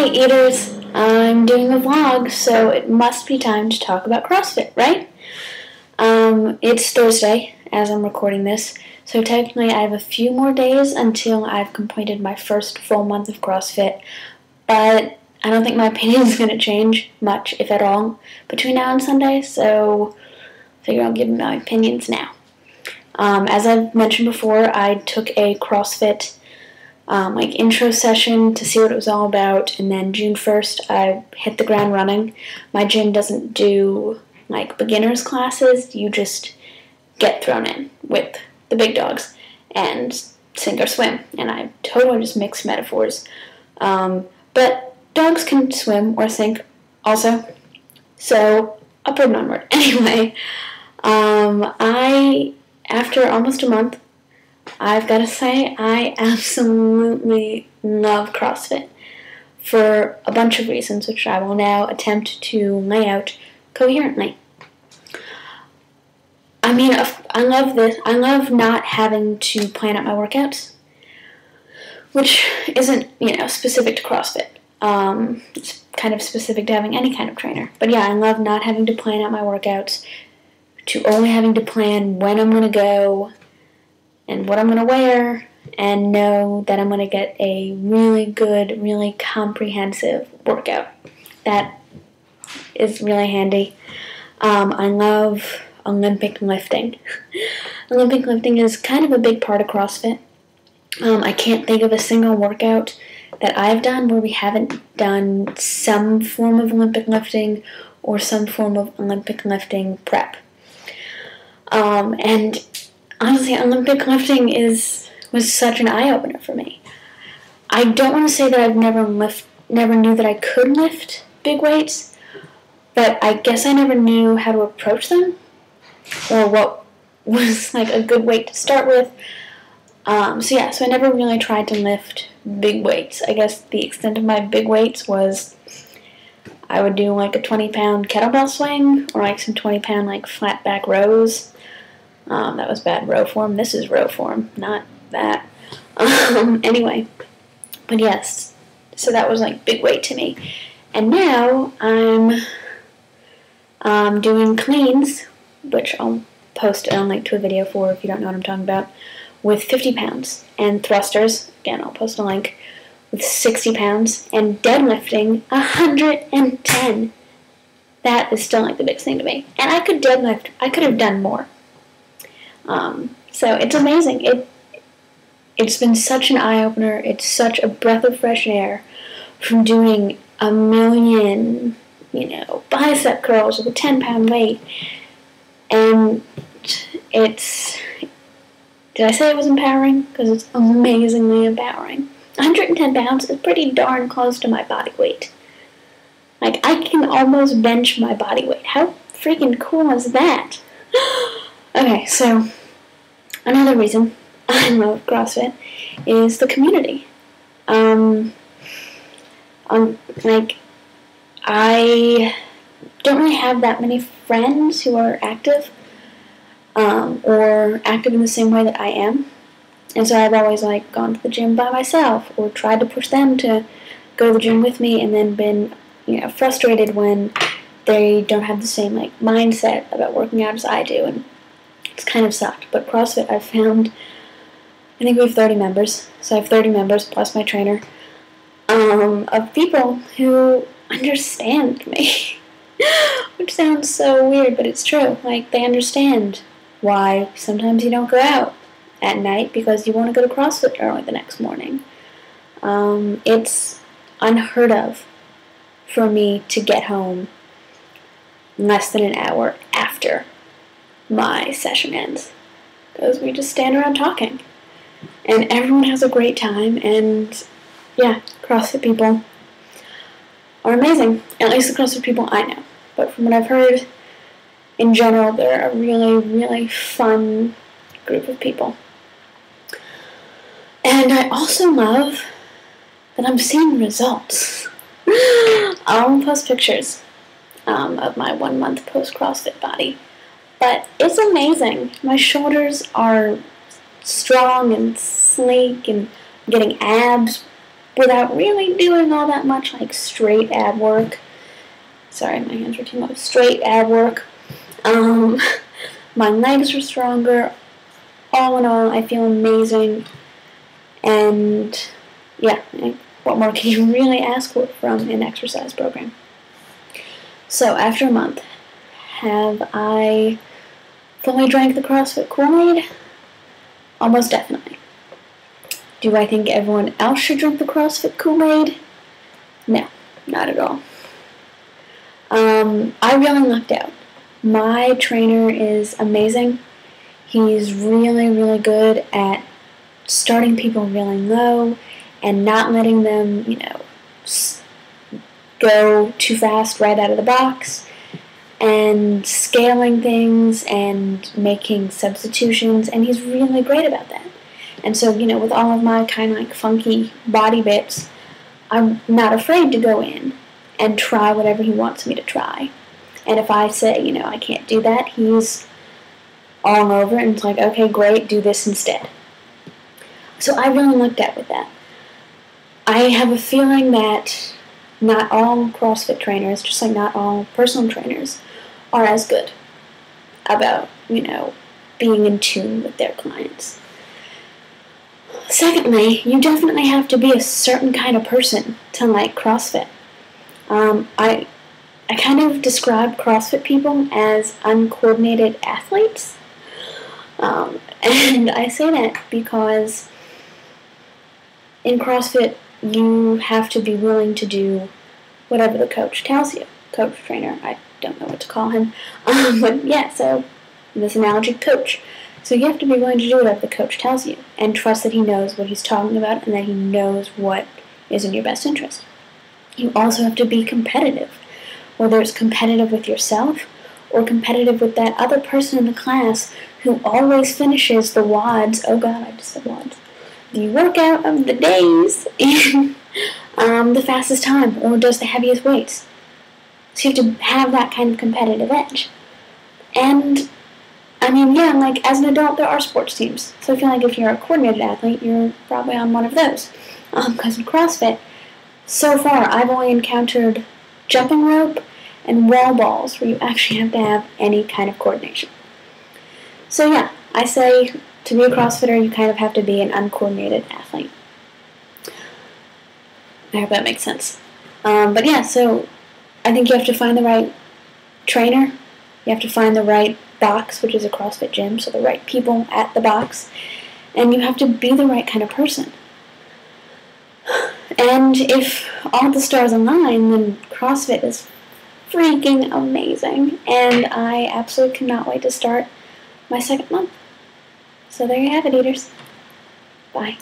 Hi eaters, I'm doing a vlog, so it must be time to talk about CrossFit, right? It's Thursday as I'm recording this, so technically I have a few more days until I've completed my first full month of CrossFit, but I don't think my opinion is going to change much, if at all, between now and Sunday, so I figure I'll give my opinions now. As I've mentioned before, I took a CrossFit intro session to see what it was all about, and then June 1st I hit the ground running. My gym doesn't do beginners classes, you just get thrown in with the big dogs and sink or swim, and I totally just mixed metaphors. But dogs can swim or sink also, so upward and onward. Anyway, after almost a month, I've got to say, I absolutely love CrossFit for a bunch of reasons, which I will now attempt to lay out coherently. I mean, I love this. I love not having to plan out my workouts, which isn't, specific to CrossFit. It's kind of specific to having any kind of trainer. But yeah, I love not having to plan out my workouts, to only having to plan when I'm going to go, and what I'm going to wear, and know that I'm going to get a really good, really comprehensive workout. That is really handy. I love Olympic lifting. Olympic lifting is kind of a big part of CrossFit. I can't think of a single workout that I've done where we haven't done some form of Olympic lifting or some form of Olympic lifting prep. And honestly, Olympic lifting was such an eye-opener for me. I don't want to say that I've never knew that I could lift big weights, but I guess I never knew how to approach them, or what was a good weight to start with. So I never really tried to lift big weights. I guess the extent of my big weights was I would do a 20-pound kettlebell swing, or some 20-pound flat back rows. That was bad row form. This is row form, not that. Anyway, but yes, so that was big weight to me. And now I'm doing cleans, which I'll post a link to a video for if you don't know what I'm talking about, with 50 pounds, and thrusters, again, I'll post a link, with 60 pounds, and deadlifting 110. That is still the biggest thing to me. And I could deadlift. I could have done more. So it's amazing. It's been such an eye-opener. It's such a breath of fresh air from doing a million, bicep curls with a 10-pound weight. And did I say it was empowering? Because it's amazingly empowering. 110 pounds is pretty darn close to my body weight. I can almost bench my body weight. How freaking cool is that? Okay, so another reason I love CrossFit is the community. I don't really have that many friends who are active, or active in the same way that I am, and so I've always gone to the gym by myself, or tried to push them to go to the gym with me, and then been frustrated when they don't have the same mindset about working out as I do, and it's kind of sucked. But CrossFit, I've found, I think we have 30 members, so I have 30 members plus my trainer, of people who understand me, which sounds so weird, but it's true. They understand why sometimes you don't go out at night because you want to go to CrossFit early the next morning. It's unheard of for me to get home less than an hour after my session ends, because we just stand around talking, and everyone has a great time. And yeah, CrossFit people are amazing. At least the CrossFit people I know, but from what I've heard, in general, they're a really, really fun group of people. And I also love that I'm seeing results. I'll post pictures of my 1 month post-CrossFit body. But it's amazing. My shoulders are strong and sleek, and I'm getting abs without really doing all that much like straight ab work. Sorry, my hands were too much. Straight ab work. My legs were stronger. All in all, I feel amazing. And yeah, what more can you really ask for from an exercise program? So after a month, have I fully drank the CrossFit Kool-Aid? Almost definitely. Do I think everyone else should drink the CrossFit Kool-Aid? No, not at all. I really lucked out. My trainer is amazing. He's really, really good at starting people really low and not letting them, go too fast right out of the box, and scaling things and making substitutions, and he's really great about that. And so, with all of my kind of like funky body bits, I'm not afraid to go in and try whatever he wants me to try. And if I say, I can't do that, he's all over it and it's like, okay, great, do this instead. So I really lucked out with that. I have a feeling that not all CrossFit trainers, just like not all personal trainers, are as good about, being in tune with their clients. Secondly, you definitely have to be a certain kind of person to like CrossFit. I kind of describe CrossFit people as uncoordinated athletes. And I say that because in CrossFit, you have to be willing to do whatever the coach tells you. Coach, trainer, I don't know what to call him. But yeah, so this analogy, coach. So you have to be willing to do whatever the coach tells you and trust that he knows what he's talking about and that he knows what is in your best interest. You also have to be competitive, whether it's competitive with yourself or competitive with that other person in the class who always finishes the WODs. Oh God, I just said WODs. The workout of the days in the fastest time or does the heaviest weights. So you have to have that kind of competitive edge. And as an adult, there are sports teams. So I feel like if you're a coordinated athlete, you're probably on one of those. Because in CrossFit, so far, I've only encountered jumping rope and wall balls where you actually have to have any kind of coordination. So yeah, I say to be a CrossFitter, you kind of have to be an uncoordinated athlete. I hope that makes sense. But yeah, so I think you have to find the right trainer. You have to find the right box, which is a CrossFit gym, so the right people at the box. And you have to be the right kind of person. And if all the stars align, then CrossFit is freaking amazing. And I absolutely cannot wait to start my second month. So there you have it, eaters. Bye.